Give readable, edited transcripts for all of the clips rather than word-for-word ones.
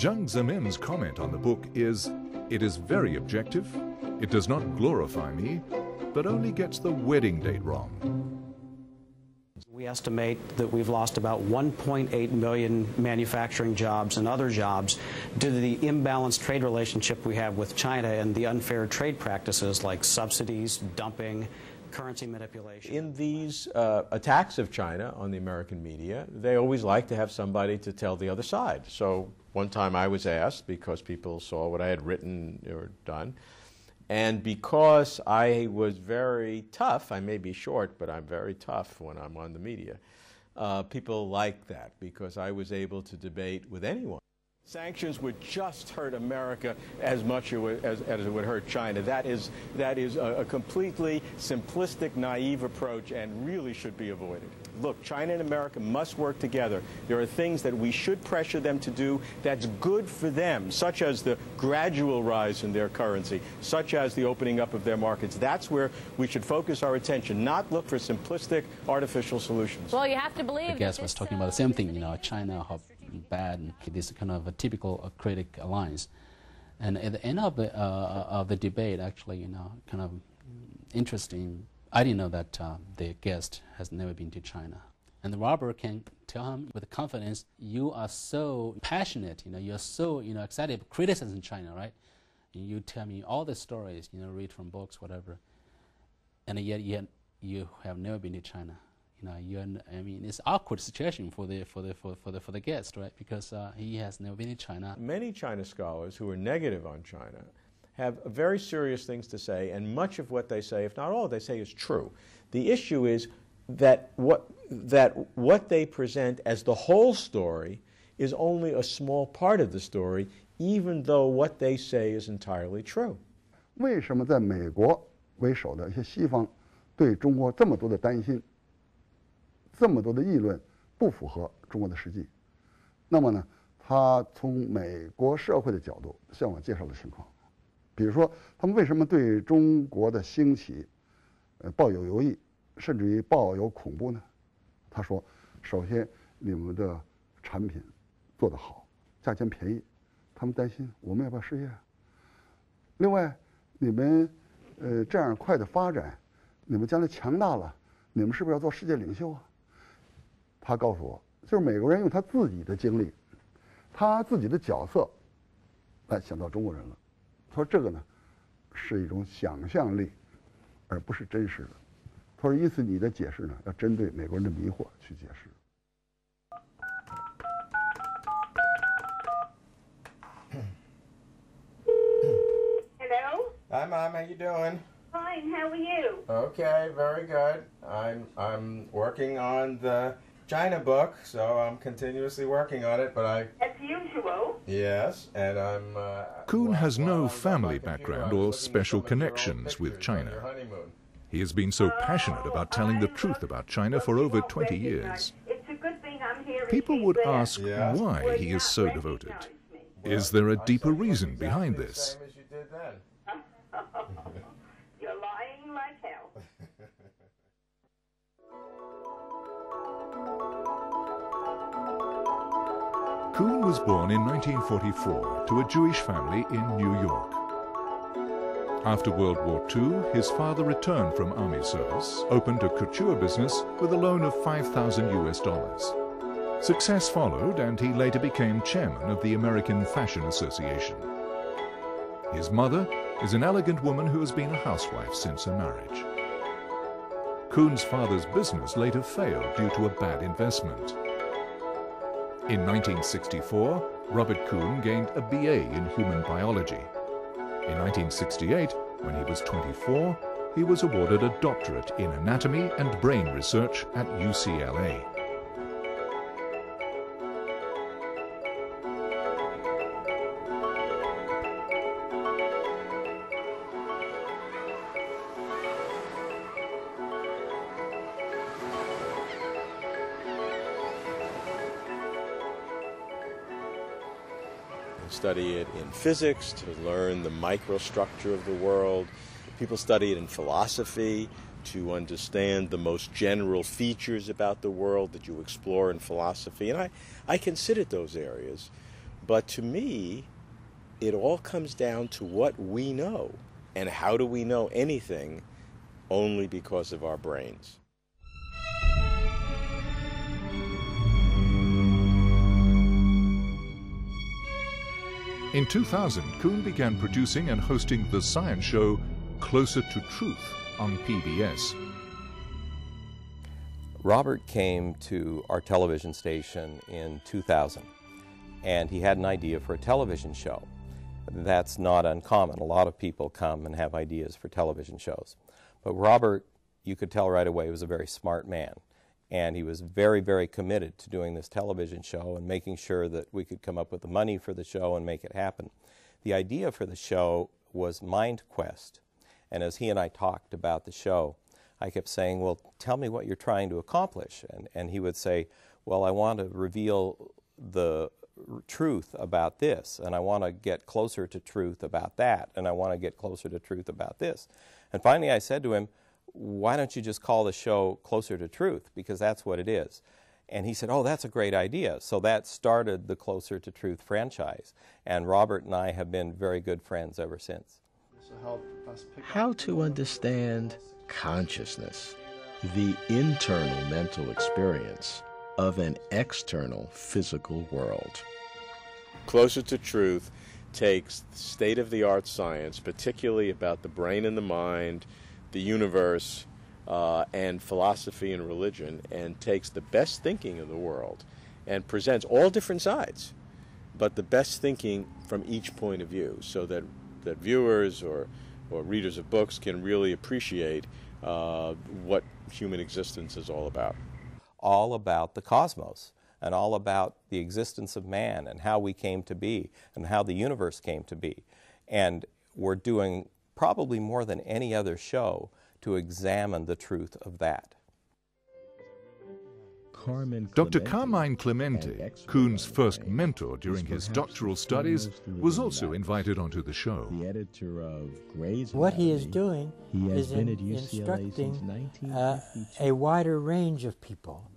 Jiang Zemin's comment on the book is, "It is very objective, it does not glorify me, but only gets the wedding date wrong." We estimate that we've lost about 1.8 million manufacturing jobs and other jobs due to the imbalanced trade relationship we have with China and the unfair trade practices like subsidies, dumping, currency manipulation. In these attacks of China on the American media, they always like to have somebody to tell the other side. So one time I was asked, because people saw what I had written or done, and because I was very tough, I may be short, but I'm very tough when I'm on the media, people like that because I was able to debate with anyone. Sanctions would just hurt America as much as it would hurt China. That is a completely simplistic, naive approach and really should be avoided. Look, China and America must work together. There are things that we should pressure them to do that's good for them, such as the gradual rise in their currency, such as the opening up of their markets. That's where we should focus our attention, not look for simplistic, artificial solutions. Well, you have to believe. I guess was talking about the same thing, China, how bad, and this kind of a typical critic alliance. And at the end of the debate, actually, kind of interesting. I didn't know that the guest has never been to China. And Robert can tell him with confidence, you are so passionate, you're so, excited about criticism in China, right? And you tell me all the stories, read from books, whatever. And yet you have never been to China. It's an awkward situation for the guest, right? Because he has never been to China. Many China scholars who are negative on China have very serious things to say, and much of what they say, if not all they say, is true. The issue is that what they present as the whole story is only a small part of the story, even though what they say is entirely true. 为什么在美国为首的一些西方对中国这么多的担心，这么多的议论不符合中国的实际？那么呢，他从美国社会的角度向我介绍了情况。比如说，他们为什么对中国的兴起，抱有犹豫，甚至于抱有恐怖呢？他说，首先你们的产品做得好，价钱便宜，他们担心我们要不要失业。另外，你们这样快的发展，你们将来强大了，你们是不是要做世界领袖啊？他告诉我，就是美国人用他自己的经历，他自己的角色，来想到中国人了。他说这个呢，是一种想象力，而不是真实的。他说，因此你的解释呢，要针对美国人的迷惑去解释。Hello. Hi, Mom. How you doing? Fine. How are you? Okay, very good. I'm working on the China book, so I'm continuously working on it, but As usual. Yes, and I'm... Kuhn has no family background or special connections with China. He has been so passionate about telling the truth about China for over 20 years. It's a good thing I'm here. People would ask why he is so devoted. Is there a deeper reason behind this? Same as you did then. You're lying like hell. Kuhn was born in 1944 to a Jewish family in New York. After World War II, his father returned from army service, opened a couture business with a loan of $5,000. Success followed, and he later became chairman of the American Fashion Association. His mother is an elegant woman who has been a housewife since her marriage. Kuhn's father's business later failed due to a bad investment. In 1964, Robert Kuhn gained a BA in human biology. In 1968, when he was 24, he was awarded a doctorate in anatomy and brain research at UCLA. Study it in physics to learn the microstructure of the world. People study it in philosophy to understand the most general features about the world that you explore in philosophy. And I considered those areas. But to me, it all comes down to what we know. And how do we know anything? Only because of our brains. In 2000, Kuhn began producing and hosting the science show Closer to Truth on PBS. Robert came to our television station in 2000, and he had an idea for a television show. That's not uncommon. A lot of people come and have ideas for television shows. But Robert, you could tell right away, was a very smart man. And he was very, very committed to doing this television show and making sure that we could come up with the money for the show and make it happen. The idea for the show was Mind Quest. And as he and I talked about the show, I kept saying, well, tell me what you're trying to accomplish. And he would say, well, I want to reveal the truth about this, and I want to get closer to truth about that, and I want to get closer to truth about this. And finally I said to him, why don't you just call the show Closer to Truth, because that's what it is. And he said, oh, that's a great idea. So that started the Closer to Truth franchise, and Robert and I have been very good friends ever since. How to understand consciousness, the internal mental experience of an external physical world. Closer to Truth takes state-of-the-art science, particularly about the brain and the mind, the universe, and philosophy and religion, and takes the best thinking of the world and presents all different sides, but the best thinking from each point of view, so that viewers or readers of books can really appreciate what human existence is all about. All about the cosmos, and all about the existence of man, and how we came to be, and how the universe came to be. And we're doing probably more than any other show to examine the truth of that. Dr. Carmine Clemente, Kuhn's first mentor during his doctoral studies, was also invited onto the show. What he is doing is instructing a wider range of people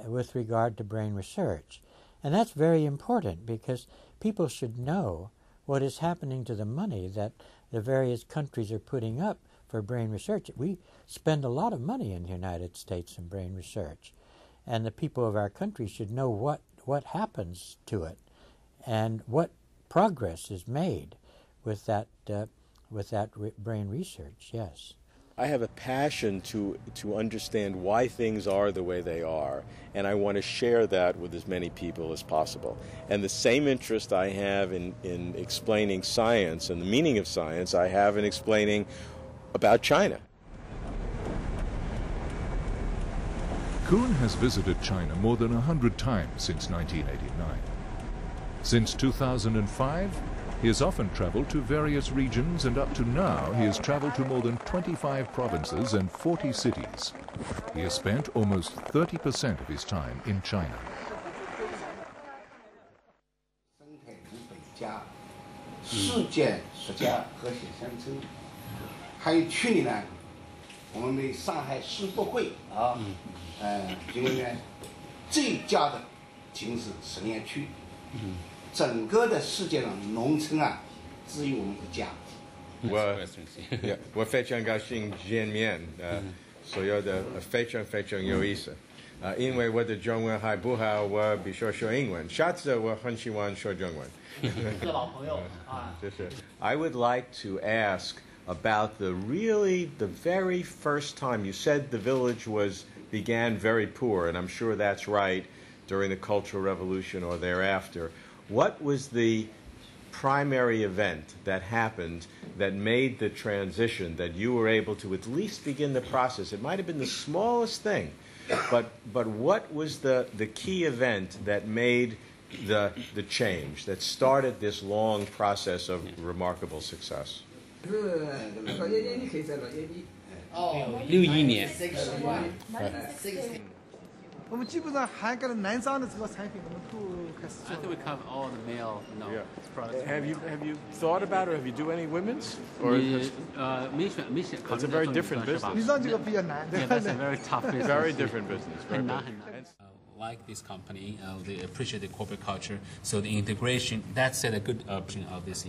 with regard to brain research. And that's very important, because people should know what is happening to the money that the various countries are putting up for brain research. We spend a lot of money in the United States in brain research, and the people of our country should know what happens to it and what progress is made with that brain research. Yes. I have a passion to understand why things are the way they are, and I want to share that with as many people as possible. And the same interest I have in explaining science and the meaning of science, I have in explaining about China. Kuhn has visited China more than 100 times since 1989. Since 2005, he has often traveled to various regions, and up to now he has traveled to more than 25 provinces and 40 cities. He has spent almost 30% of his time in China. Yeah, 我非常高兴见面，所有的非常有意思，因为我的中文还不好，我必须说英文。下次我很喜欢说中文。是老朋友啊。就是。I would like to ask about the very first time you said the village began very poor, and I'm sure that's right, during the Cultural Revolution or thereafter. What was the primary event that happened that made the transition, that you were able to at least begin the process? It might have been the smallest thing, but what was the key event that made the change, that started this long process of remarkable success? 61年。我们基本上涵盖了南商的这个产品，我们都开始做。I think we cover all the male products. Have you thought about, or have you do any women's? Or it's a very different business. 你让这个比较难。Yeah, that's a very tough business. Very different business. 很难。like this company. They appreciate the corporate culture. So the integration, that set a good option of this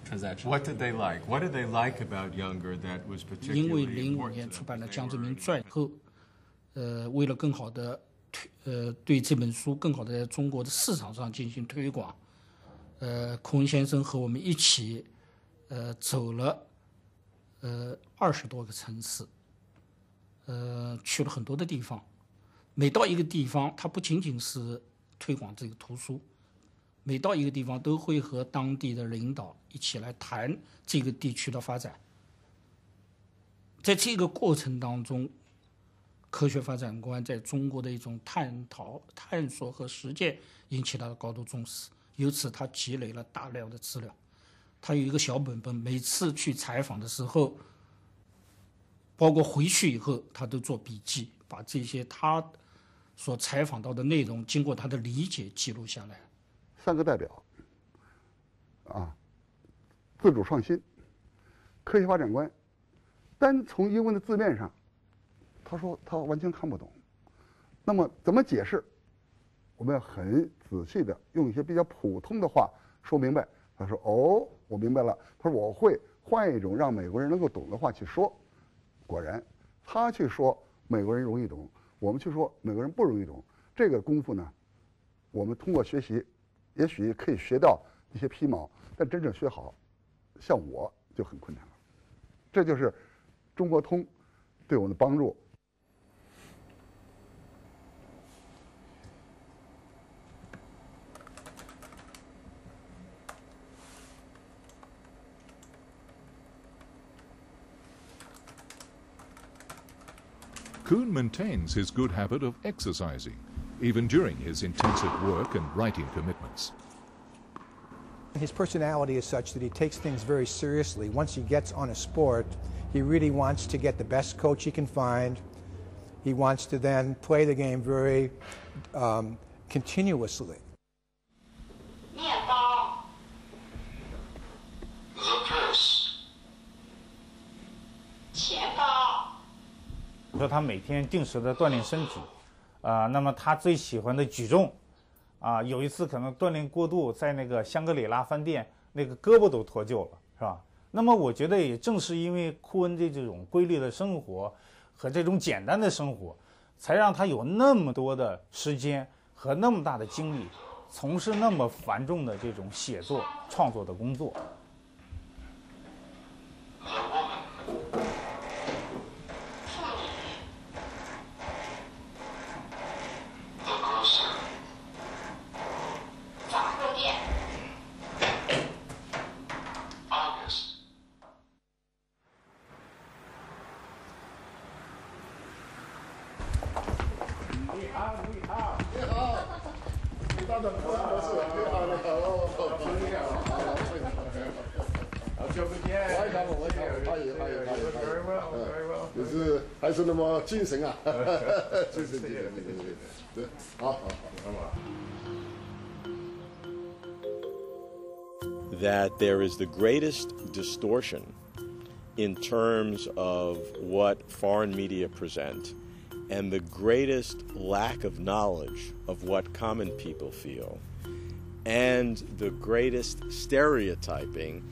transaction. What did they like? What did they like about Younger that was 因为 particularly 05年 important? 出版了《江泽民传》后，为了更好的对这本书更好的在中国的市场上进行推广，库恩先生和我们一起，走了20多个城市，去了很多的地方。每到一个地方，他不仅仅是推广这个图书，每到一个地方都会和当地的领导一起来谈这个地区的发展。在这个过程当中，科学发展观在中国的一种探索和实践引起他的高度重视，由此他积累了大量的资料。他有一个小本本，每次去采访的时候，包括回去以后，他都做笔记，把这些他所采访到的内容经过他的理解记录下来。3个代表自主创新、科学发展观，单从英文的字面上，他说他完全看不懂。那么怎么解释？我们要很仔细的用一些比较普通的话说明白。他说：“哦，我明白了。”他说：“我会换一种让美国人能够懂的话去说。”果然，他去说美国人容易懂，我们去说美国人不容易懂。这个功夫呢，我们通过学习，也许可以学到一些皮毛，但真正学好，像我就很困难了。这就是中国通对我们的帮助。Kuhn maintains his good habit of exercising, even during his intensive work and writing commitments. His personality is such that he takes things very seriously. Once he gets on a sport, he really wants to get the best coach he can find. He wants to then play the game very continuously. The 说他每天定时的锻炼身体，那么他最喜欢的举重，有一次可能锻炼过度，在那个香格里拉饭店，那个胳膊都脱臼了，是吧？那么我觉得也正是因为库恩的这种规律的生活和这种简单的生活，才让他有那么多的时间和那么大的精力，从事那么繁重的这种写作创作的工作。还是那么精神啊，精神，对，好。That there is the greatest distortion in terms of what foreign media present and the greatest lack of knowledge of what common people feel and the greatest stereotyping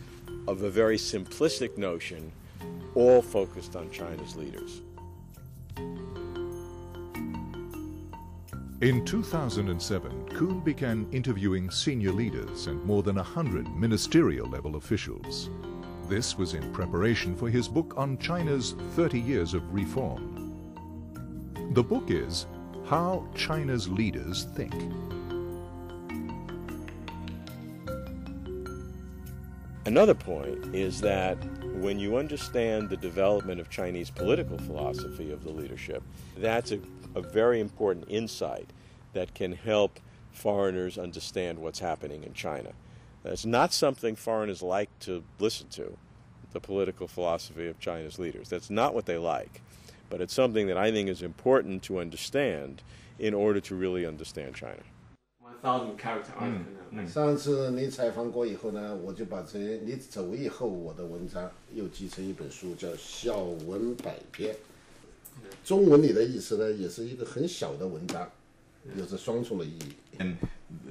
of a very simplistic notion, all focused on China's leaders. In 2007, Kuhn began interviewing senior leaders and more than 100 ministerial-level officials. This was in preparation for his book on China's 30 years of reform. The book is How China's Leaders Think. Another point is that when you understand the development of Chinese political philosophy of the leadership, that's a very important insight that can help foreigners understand what's happening in China. It's not something foreigners like to listen to, the political philosophy of China's leaders. That's not what they like. But it's something that I think is important to understand in order to really understand China. 1,000 character article. 上次你采访过以后呢，我就把你走以后我的文章又集成一本书，叫《小文百篇》。中文里的意思呢，也是一个很小的文章，有着双重的意义。 And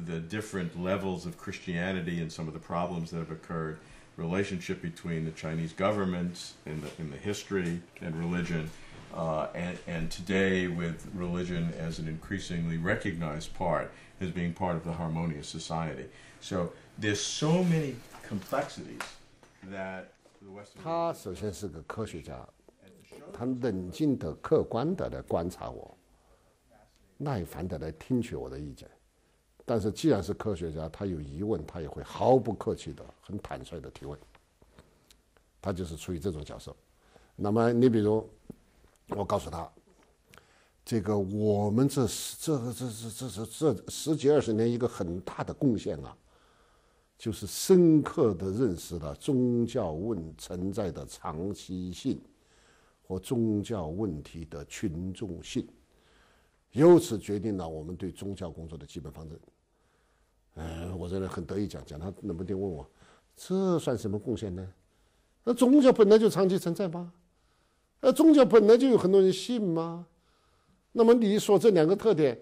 the different levels of Christianity and some of the problems that have occurred, relationship between the Chinese government in the history and religion, and today with religion as an increasingly recognized part as being part of the harmonious society. So there's so many complexities that the Western. 他首先是个科学家，他冷静的、客观的来观察我，耐烦的来听取我的意见。但是既然是科学家，他有疑问，他也会毫不客气的、很坦率的提问。他就是处于这种角色。那么你比如，我告诉他，这个我们这十几20年一个很大的贡献啊，就是深刻的认识了宗教存在的长期性和宗教问题的群众性，由此决定了我们对宗教工作的基本方针。我这人很得意讲他冷不丁问我，这算什么贡献呢？那宗教本来就长期存在吗？宗教本来就有很多人信吗？那么你说这两个特点，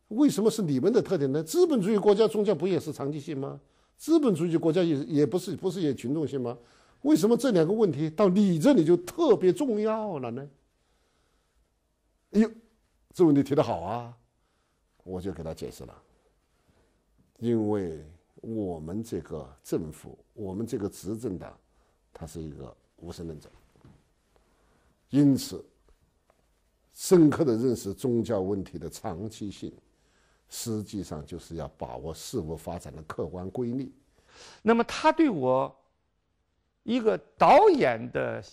为什么是你们的特点呢？资本主义国家宗教不也是长期性吗？资本主义国家也不是也群众性吗？为什么这两个问题到你这里就特别重要了呢？哎呦，这问题提得好啊！我就给他解释了，因为我们这个政府，我们这个执政党，它是一个无神论者，因此深刻的认识宗教问题的长期性，实际上就是要把握事物发展的客观规律。那么他对我一个导演的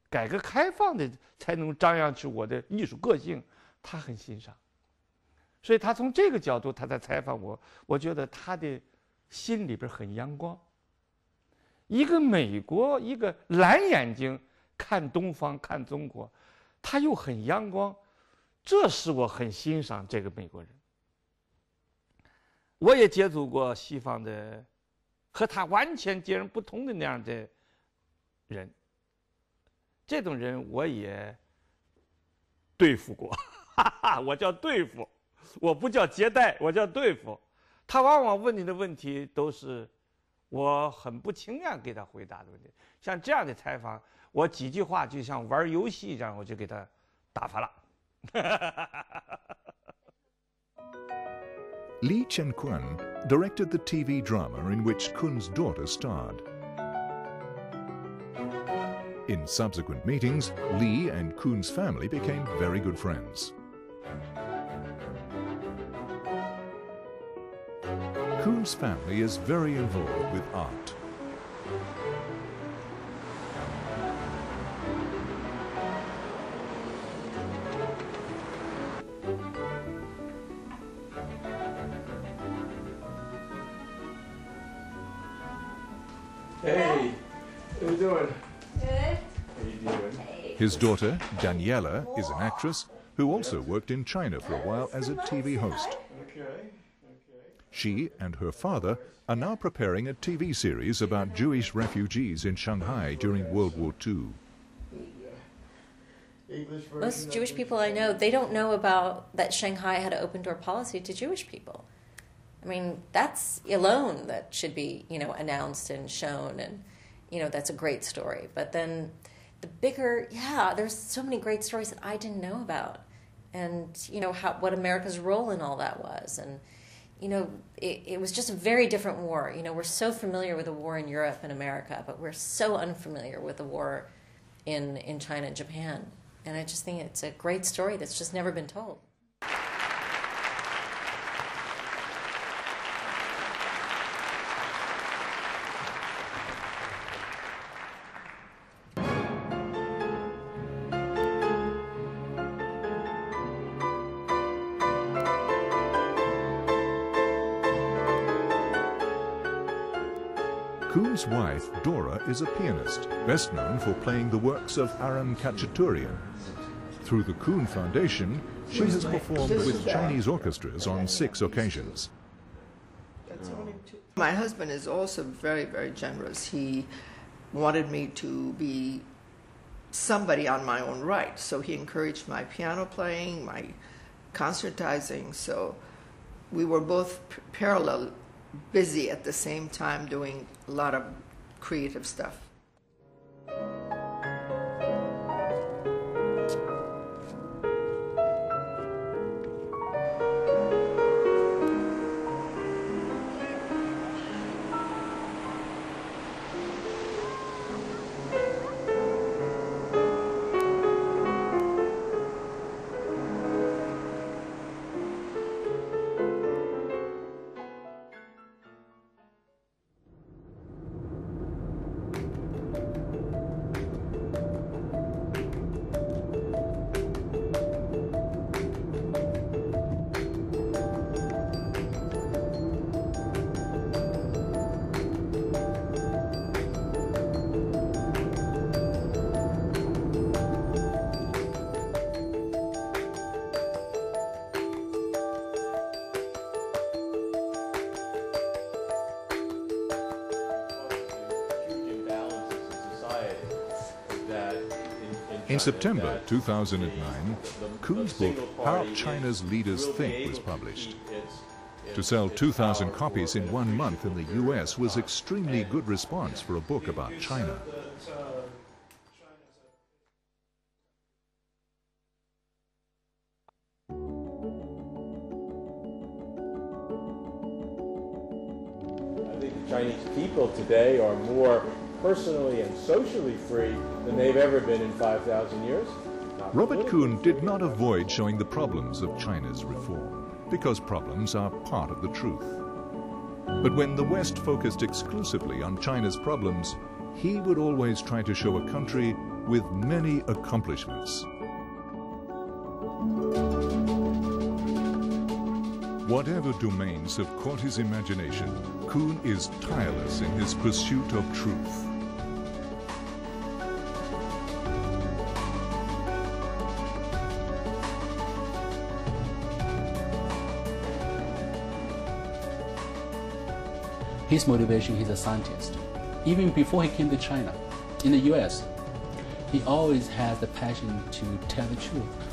改革开放的才能张扬出我的艺术个性，他很欣赏。所以他从这个角度他在采访我，我觉得他的心里边很阳光。一个美国，一个蓝眼睛看东方看中国，他又很阳光，这使我很欣赏这个美国人。我也接触过西方的和他完全截然不同的那样的人，这种人我也对付过，我叫对付，我不叫接待，我叫对付。他往往问你的问题都是我很不情愿给他回答的问题。像这样的采访，我几句话就像玩游戏一样，我就给他打发了。Li Chen-kuan directed the TV drama in which Kuhn's daughter starred. In subsequent meetings, Li and Kuhn's family became very good friends. Kuhn's family is very involved with art. Hey, how you doing? Good. How you doing? His daughter, Daniela, is an actress who also worked in China for a while as a TV host. She and her father are now preparing a TV series about Jewish refugees in Shanghai during World War II. Most Jewish people I know, they don't know about that Shanghai had an open door policy to Jewish people. I mean, that's alone that should be, announced and shown, and, that's a great story. But then the bigger, there's so many great stories that I didn't know about, and, what America's role in all that was. And, it was just a very different war. We're so familiar with the war in Europe and America, but we're so unfamiliar with the war in China and Japan. And I just think it's a great story that's just never been told. Kuhn's wife, Dora, is a pianist, best known for playing the works of Aram Khachaturian. Through the Kuhn Foundation, she has performed with Chinese orchestras on 6 occasions. My husband is also very, very generous. He wanted me to be somebody on my own right, so he encouraged my piano playing, my concertizing. So we were both parallel busy at the same time doing a lot of creative stuff. In September 2009, Kuhn's book, How China's Leaders Think, was published. To sell 2,000 copies in 1 month in the US was extremely good response for a book about China. I think the Chinese people today are more personally and socially free than they've ever been in 5,000 years. Robert Kuhn did not avoid showing the problems of China's reform, because problems are part of the truth. But when the West focused exclusively on China's problems, he would always try to show a country with many accomplishments. Whatever domains have caught his imagination, Kuhn is tireless in his pursuit of truth. His motivation, he's a scientist. Even before he came to China, in the US, he always has the passion to tell the truth.